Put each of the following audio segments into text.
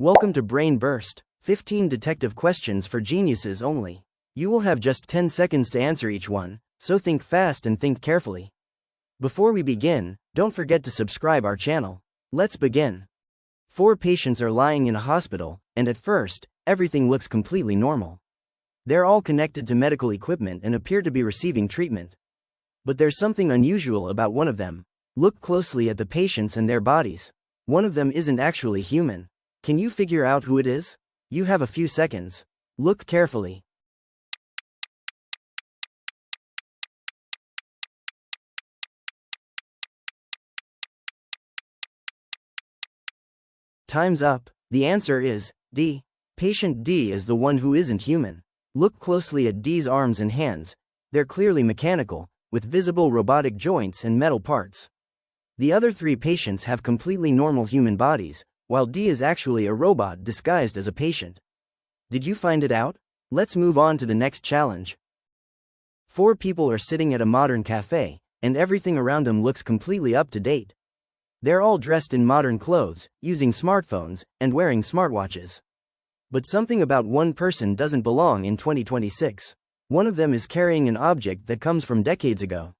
Welcome to Brain Burst, 15 detective questions for geniuses only. You will have just 10 seconds to answer each one, so think fast and think carefully. Before we begin, don't forget to subscribe our channel. Let's begin. 4 patients are lying in a hospital, and at first, everything looks completely normal. They're all connected to medical equipment and appear to be receiving treatment. But there's something unusual about one of them. Look closely at the patients and their bodies. One of them isn't actually human. Can you figure out who it is? You have a few seconds. Look carefully. Time's up. The answer is D. Patient D is the one who isn't human. Look closely at D's arms and hands. They're clearly mechanical, with visible robotic joints and metal parts. The other 3 patients have completely normal human bodies, while D is actually a robot disguised as a patient. Did you find it out? Let's move on to the next challenge. 4 people are sitting at a modern cafe, and everything around them looks completely up to date. They're all dressed in modern clothes, using smartphones, and wearing smartwatches. But something about one person doesn't belong in 2026. One of them is carrying an object that comes from decades ago.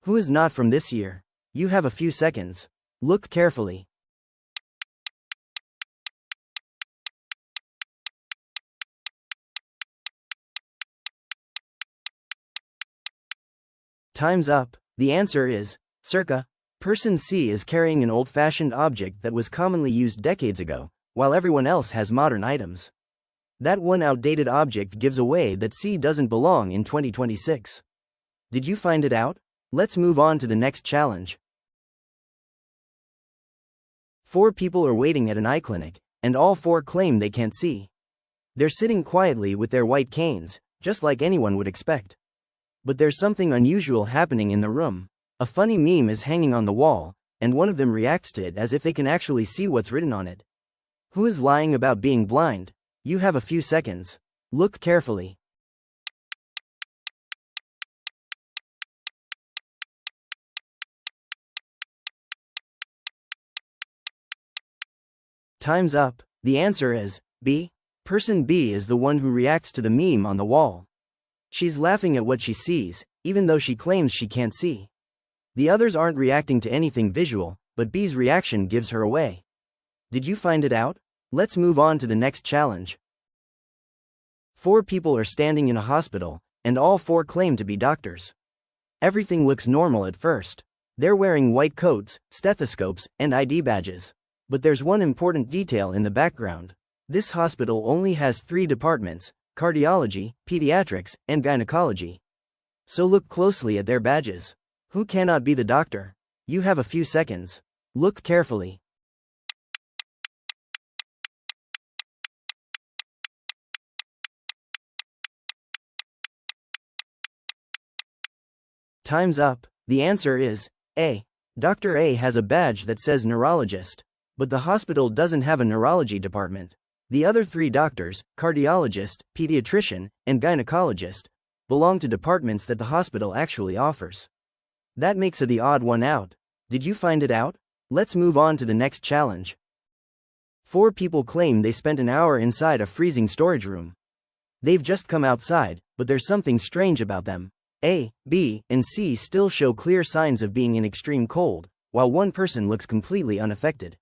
Who is not from this year? You have a few seconds. Look carefully. Time's up. The answer is circa. Person C is carrying an old-fashioned object that was commonly used decades ago, while everyone else has modern items. That one outdated object gives away that C doesn't belong in 2026. Did you find it out? Let's move on to the next challenge. 4 people are waiting at an eye clinic, and all 4 claim they can't see. They're sitting quietly with their white canes, just like anyone would expect. But there's something unusual happening in the room. A funny meme is hanging on the wall, and one of them reacts to it as if they can actually see what's written on it. Who is lying about being blind? You have a few seconds. Look carefully. Time's up. The answer is B. Person B is the one who reacts to the meme on the wall. She's laughing at what she sees, even though she claims she can't see. The others aren't reacting to anything visual, but B's reaction gives her away. Did you find it out? Let's move on to the next challenge. 4 people are standing in a hospital, and all 4 claim to be doctors. Everything looks normal at first. They're wearing white coats, stethoscopes, and ID badges. But there's one important detail in the background. This hospital only has 3 departments: cardiology, pediatrics, and gynecology. So look closely at their badges. Who cannot be the doctor? You have a few seconds. Look carefully. Time's up. The answer is A. Dr. A has a badge that says neurologist. But the hospital doesn't have a neurology department. The other 3 doctors, cardiologist, pediatrician, and gynecologist, belong to departments that the hospital actually offers. That makes it the odd one out. Did you find it out? Let's move on to the next challenge. 4 people claim they spent an hour inside a freezing storage room. They've just come outside, but there's something strange about them. A, B, and C still show clear signs of being in extreme cold, while one person looks completely unaffected.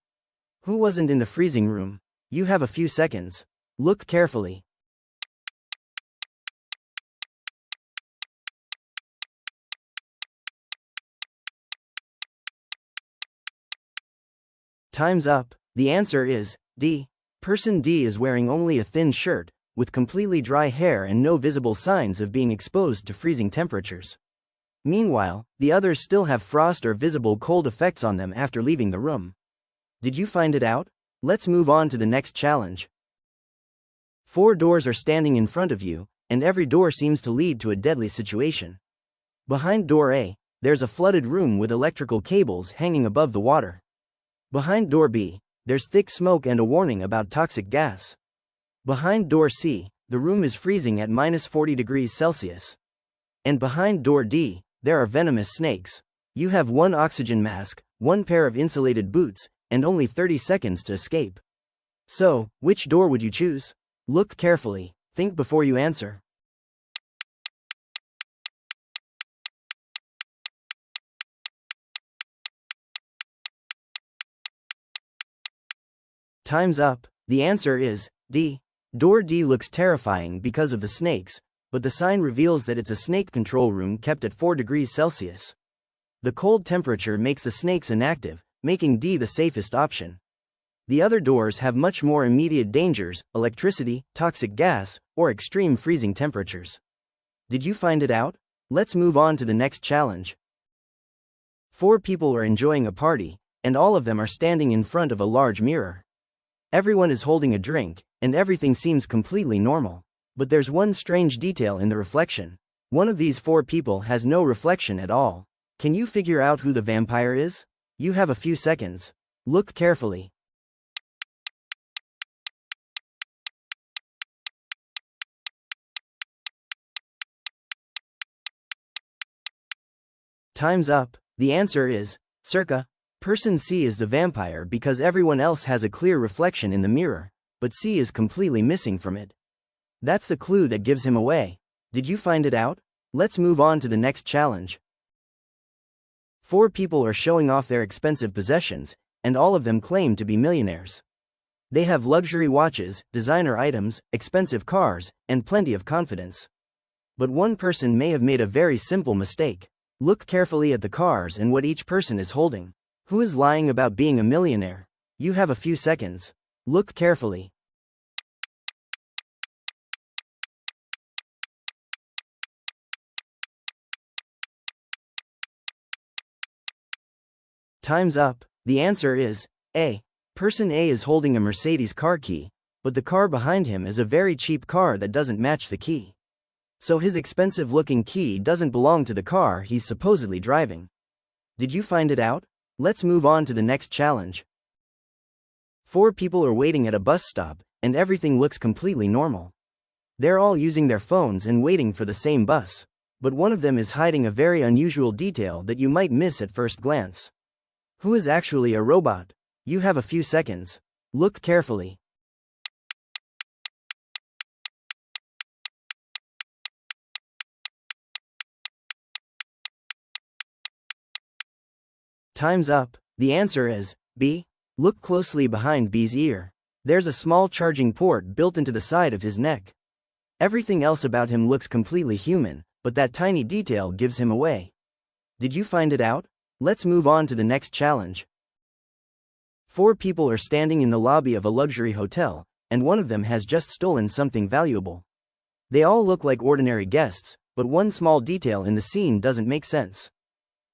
Who wasn't in the freezing room? You have a few seconds. Look carefully. Time's up. The answer is D. Person D is wearing only a thin shirt, with completely dry hair and no visible signs of being exposed to freezing temperatures. Meanwhile, the others still have frost or visible cold effects on them after leaving the room. Did you find it out? Let's move on to the next challenge. 4 doors are standing in front of you, and every door seems to lead to a deadly situation. Behind door A, there's a flooded room with electrical cables hanging above the water. Behind door B, there's thick smoke and a warning about toxic gas. Behind door C, the room is freezing at -40 degrees Celsius. And behind door D, there are venomous snakes. You have 1 oxygen mask, 1 pair of insulated boots, and only 30 seconds to escape. So, which door would you choose? Look carefully, think before you answer. Time's up. The answer is D. Door D looks terrifying because of the snakes, but the sign reveals that it's a snake control room kept at 4 degrees Celsius. The cold temperature makes the snakes inactive, making D the safest option. The other doors have much more immediate dangers: electricity, toxic gas, or extreme freezing temperatures. Did you find it out? Let's move on to the next challenge. 4 people are enjoying a party, and all of them are standing in front of a large mirror. Everyone is holding a drink, and everything seems completely normal. But there's one strange detail in the reflection. One of these 4 people has no reflection at all. Can you figure out who the vampire is? You have a few seconds. Look carefully. Time's up. The answer is circa. Person C is the vampire because everyone else has a clear reflection in the mirror, but C is completely missing from it. That's the clue that gives him away. Did you find it out? Let's move on to the next challenge. 4 people are showing off their expensive possessions, and all of them claim to be millionaires. They have luxury watches, designer items, expensive cars, and plenty of confidence. But one person may have made a very simple mistake. Look carefully at the cars and what each person is holding. Who is lying about being a millionaire? You have a few seconds. Look carefully. Time's up. The answer is A. Person A is holding a Mercedes car key, but the car behind him is a very cheap car that doesn't match the key. So his expensive-looking key doesn't belong to the car he's supposedly driving. Did you find it out? Let's move on to the next challenge. 4 people are waiting at a bus stop, and everything looks completely normal. They're all using their phones and waiting for the same bus. But one of them is hiding a very unusual detail that you might miss at first glance. Who is actually a robot? You have a few seconds. Look carefully. Time's up. The answer is B. Look closely behind B's ear. There's a small charging port built into the side of his neck. Everything else about him looks completely human, but that tiny detail gives him away. Did you find it out? Let's move on to the next challenge. 4 people are standing in the lobby of a luxury hotel, and one of them has just stolen something valuable. They all look like ordinary guests, but one small detail in the scene doesn't make sense.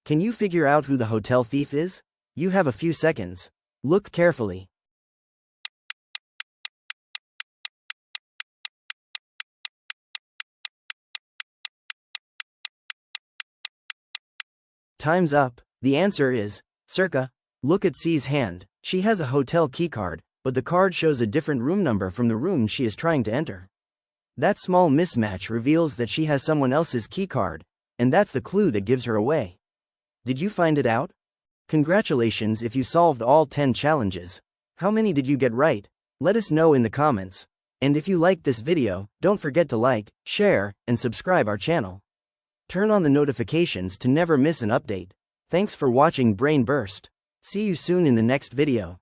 Can you figure out who the hotel thief is? You have a few seconds. Look carefully. Time's up. The answer is circa. Look at C's hand. She has a hotel keycard, but the card shows a different room number from the room she is trying to enter. That small mismatch reveals that she has someone else's keycard, and that's the clue that gives her away. Did you find it out? Congratulations if you solved all 10 challenges. How many did you get right? Let us know in the comments. And if you liked this video, don't forget to like, share, and subscribe our channel. Turn on the notifications to never miss an update. Thanks for watching Brain Burst. See you soon in the next video.